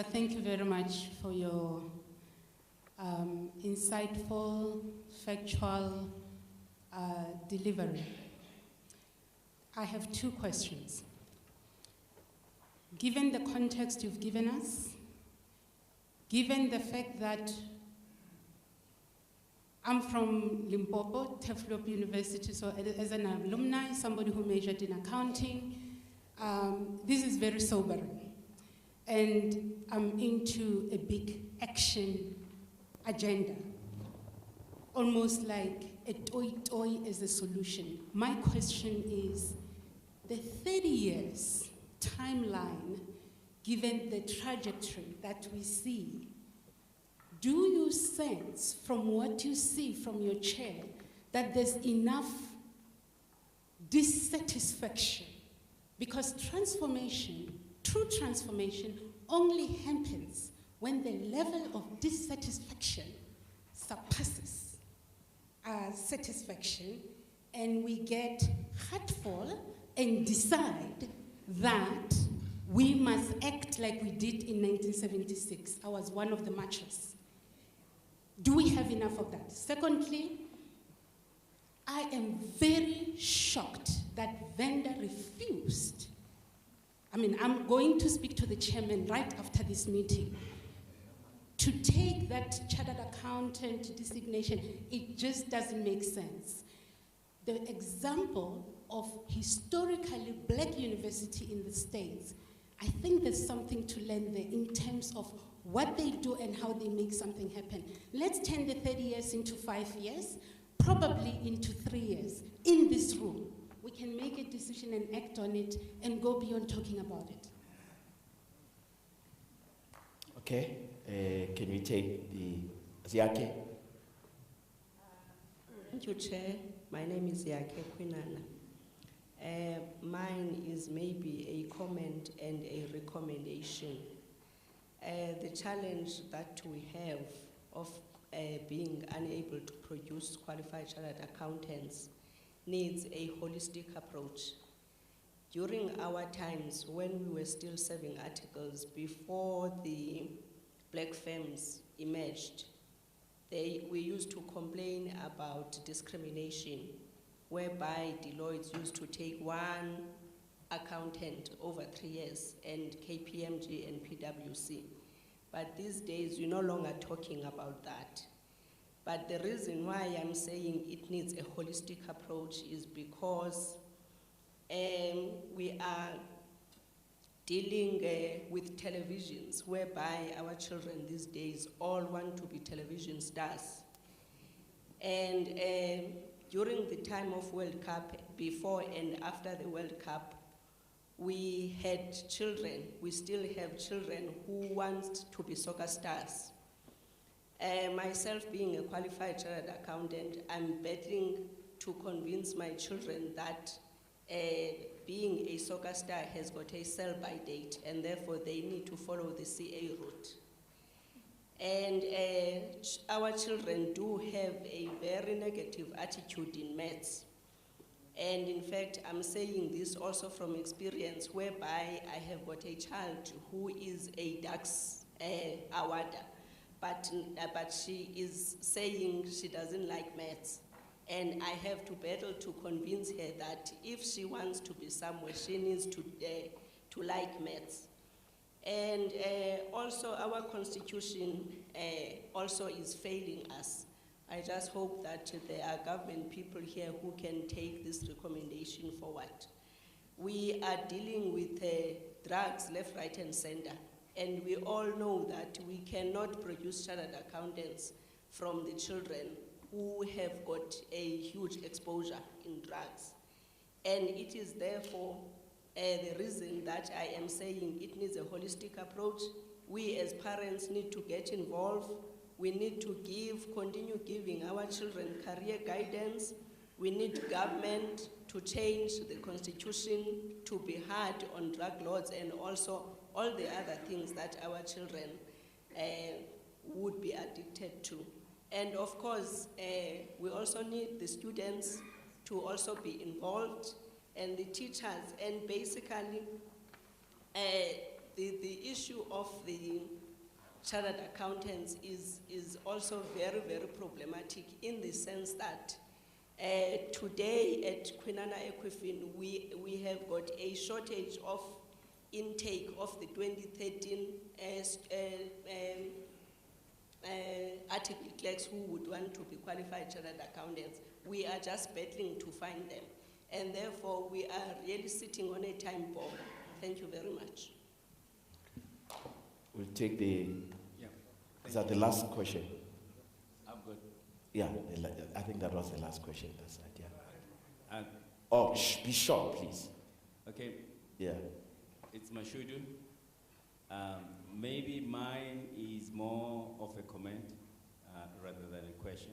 Thank you very much for your insightful, factual delivery. I have two questions. Given the context you've given us, given the fact that I'm from Limpopo, Teflop University, so as an alumni, somebody who majored in accounting, this is very sobering. And I'm into a big action agenda, almost like a toy as a solution. My question is, the 30 years timeline, given the trajectory that we see, do you sense from what you see from your chair that there's enough dissatisfaction? Because transformation, true transformation, only happens when the level of dissatisfaction surpasses satisfaction, and we get heartful and decide that we must act like we did in 1976. I was one of the marchers. Do we have enough of that? Secondly, I am very shocked that Venda refused. I mean, I'm going to speak to the chairman right after this meeting to take that chartered accountant designation. It just doesn't make sense. The example of historically black university in the States, I think there's something to learn there in terms of what they do and how they make something happen. Let's turn the 30 years into 5 years, probably into 3 years, in this room. We can make a decision and act on it and go beyond talking about it. Okay, can we take the Ziake? Thank you, Chair. My name is Yake Kwinana. Mine is maybe a comment and a recommendation. The challenge that we have of being unable to produce qualified chartered accountants needs a holistic approach. During our times when we were still serving articles before the black firms emerged, we used to complain about discrimination, whereby Deloitte used to take one accountant over 3 years, and KPMG and PwC. But these days, we're no longer talking about that. But the reason why I'm saying it needs a holistic approach is because we are dealing with televisions, whereby our children these days all want to be television stars. And during the time of World Cup, before and after the World Cup, we had children, we still have children who want to be soccer stars. Myself being a qualified chartered accountant, I'm battling to convince my children that being a soccer star has got a sell-by date, and therefore they need to follow the CA route. And our children do have a very negative attitude in maths. And in fact, I'm saying this also from experience, whereby I have got a child who is a DAX awarder, but she is saying she doesn't like maths. And I have to battle to convince her that if she wants to be somewhere, she needs to like maths. And also our constitution also is failing us. I just hope that there are government people here who can take this recommendation forward. We are dealing with drugs left, right, and center. And we all know that we cannot produce chartered accountants from the children who have got a huge exposure in drugs. And it is therefore the reason that I am saying it needs a holistic approach. We as parents need to get involved. We need to continue giving our children career guidance. We need government to change the constitution to be hard on drug lords and also all the other things that our children would be addicted to. And of course, we also need the students to also be involved, and the teachers, and basically the issue of the chartered accountants is also very, very problematic in the sense that today at Kwinana Equifin, we have got a shortage of intake of the 2013 article clerks who would want to be qualified chartered accountants. We are just battling to find them. And therefore, we are really sitting on a time bomb. Thank you very much. We'll take the, is that the last question? I'm good. Yeah, I think that was the last question. That's right, yeah. Oh, be short, please. Okay. Yeah. It's Mashudu. Maybe mine is more of a comment rather than a question.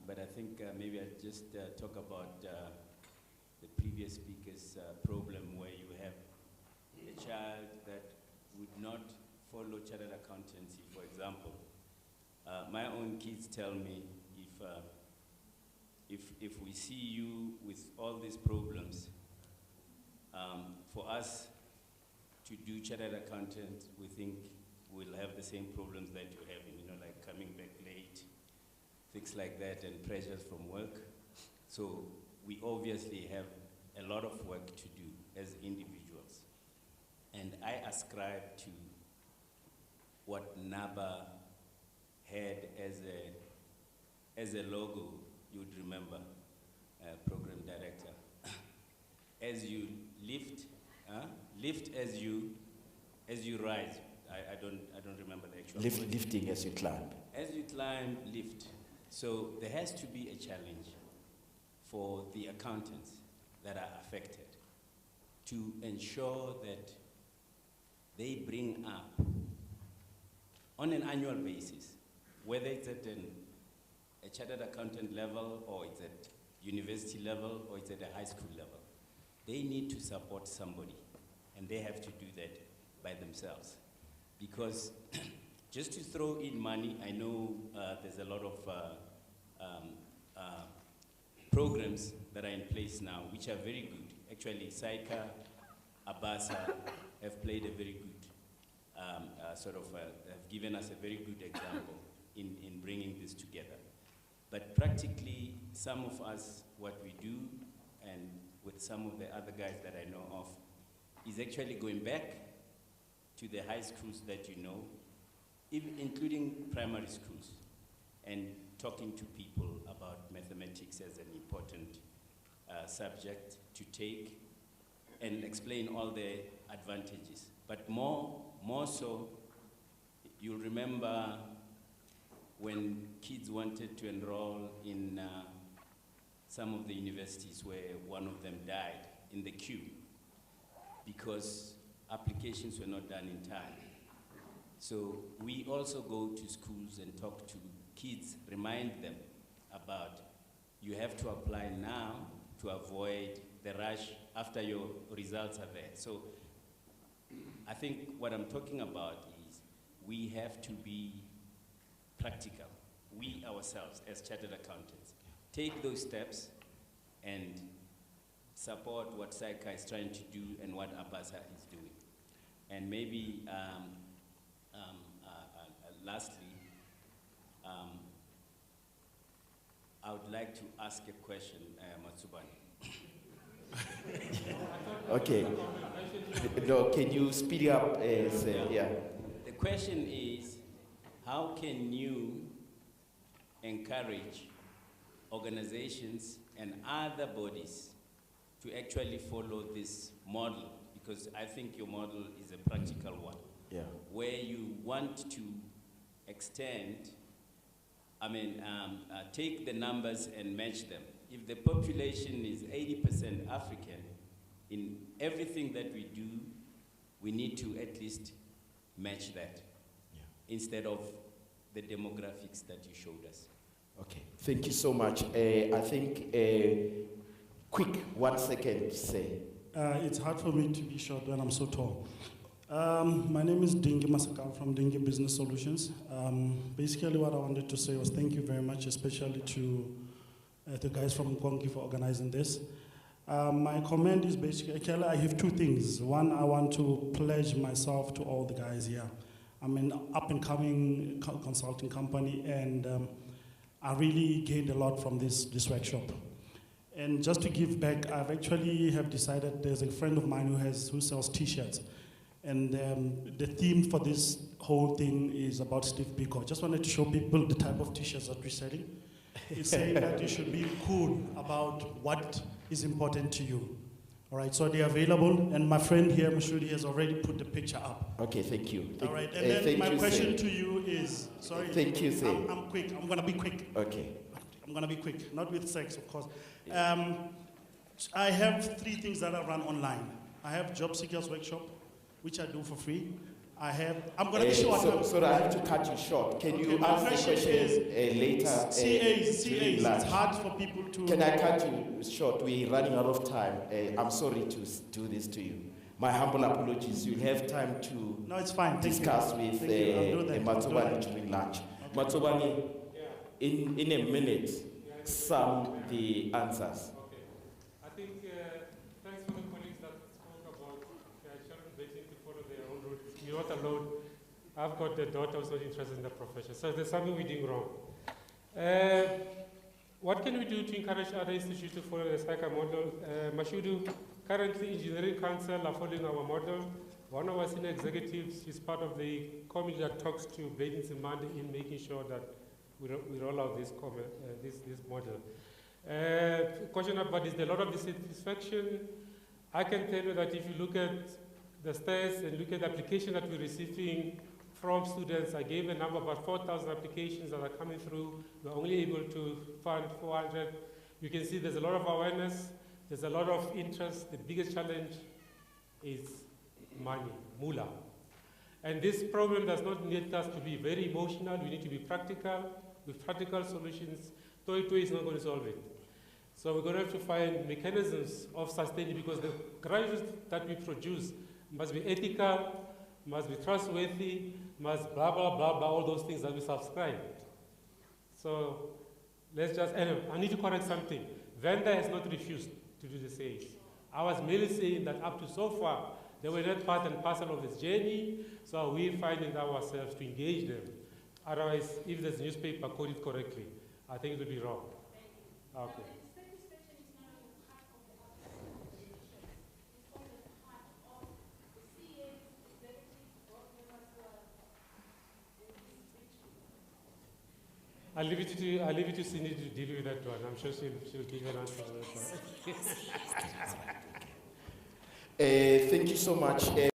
But I think maybe I'll just talk about the previous speaker's problem where you have a child that would not follow chartered accountancy, for example. My own kids tell me if we see you with all these problems, for us to do chartered accountant, we think we'll have the same problems that you have, like coming back late, things like that, and pressures from work. So we obviously have a lot of work to do as individuals. And I ascribe to what NABA had as a logo, you would remember, program director. As you lift as you rise. I don't remember the actual word. Lifting as you climb. As you climb, lift. So there has to be a challenge for the accountants that are affected to ensure that they bring up on an annual basis, whether it's at a chartered accountant level or it's at university level or it's at a high school level. They need to support somebody, and they have to do that by themselves. Because just to throw in money, I know there's a lot of programs that are in place now, which are very good. Actually, SAICA, ABASA have played a very good, have given us a very good example in bringing this together. But practically, some of us, what we do, and with some of the other guys that I know of, is actually going back to the high schools that you know, even including primary schools, and talking to people about mathematics as an important subject to take and explain all the advantages. But more so, you'll remember when kids wanted to enroll in some of the universities where one of them died in the queue because applications were not done in time. So we also go to schools and talk to kids, remind them about you have to apply now to avoid the rush after your results are there. So I think what I'm talking about is we have to be practical, we ourselves as chartered accountants. Take those steps and support what SAICA is trying to do and what ABASA is doing. And maybe lastly, I would like to ask a question, Matsubane. Okay. No, can you speed up? Yeah. The question is, how can you encourage organizations and other bodies to actually follow this model? Because I think your model is a practical one, where you want to extend, take the numbers and match them. If the population is 80% African, in everything that we do, we need to at least match that, instead of the demographics that you showed us. Okay, thank you so much. I think, quick, 1 second to say. It's hard for me to be short when I'm so tall. My name is Dingi Masakam from Dingi Business Solutions. Basically what I wanted to say was thank you very much, especially to the guys from Kongi for organizing this. My comment is basically, Kelly, I have two things. One, I want to pledge myself to all the guys here. I'm an up-and-coming consulting company, and I really gained a lot from this workshop. And just to give back, I've actually have decided, there's a friend of mine who sells T-shirts, and the theme for this whole thing is about Steve Biko. Just wanted to show people the type of T-shirts that we're selling. It's saying that you should be cool about what is important to you. All right, so they're available, and my friend here, Mashudi, has already put the picture up. Okay, thank you. All right, and then my question to you is, sorry. Thank you, sir. I'm quick, I'm gonna be quick. Okay. I'm gonna be quick, not with sex, of course. I have 3 things that I run online. I have Job Seekers Workshop, which I do for free. I'm going to be short. So I have to cut you short. Can you ask the question later? CAs, it's hard for people to... Can I cut you short? We're running out of time. I'm sorry to do this to you. My humble apologies. You'll have time to no, it's fine. discuss with Matsobane during lunch. Okay. Matsobane, in a minute, sum the answers. Okay. I think, thanks for the colleagues that spoke about children waiting to follow their own route. You're not alone. I've got a daughter who's not interested in the profession. So there's something we're doing wrong. What can we do to encourage other institutions to follow the SAICA model? Mashudu, currently Engineering Council are following our model. One of our senior executives is part of the committee that talks to Blatant Simandi in making sure that we roll out this model. Question about is there a lot of dissatisfaction? I can tell you that if you look at the stats and look at the application that we're receiving from students, I gave a number about 4,000 applications that are coming through. We're only able to fund 400. You can see there's a lot of awareness, there's a lot of interest. The biggest challenge is money, moolah. And this problem does not need us to be very emotional. We need to be practical, with practical solutions. pt02 is not going to solve it. So we're going to have to find mechanisms of sustaining, because the graduates that we produce must be ethical, must be trustworthy, must blah, blah, blah, blah, all those things that we subscribe. So let's just, and I need to correct something. Vendor has not refused to do the sales. I was merely saying that up to so far, they were not part and parcel of this journey, so we're finding ourselves to engage them. Otherwise, if this newspaper coded correctly, I think it would be wrong. Okay. I'll leave it to Cindy to deal with that one. I'm sure she'll give an answer to that one. Thank you so much.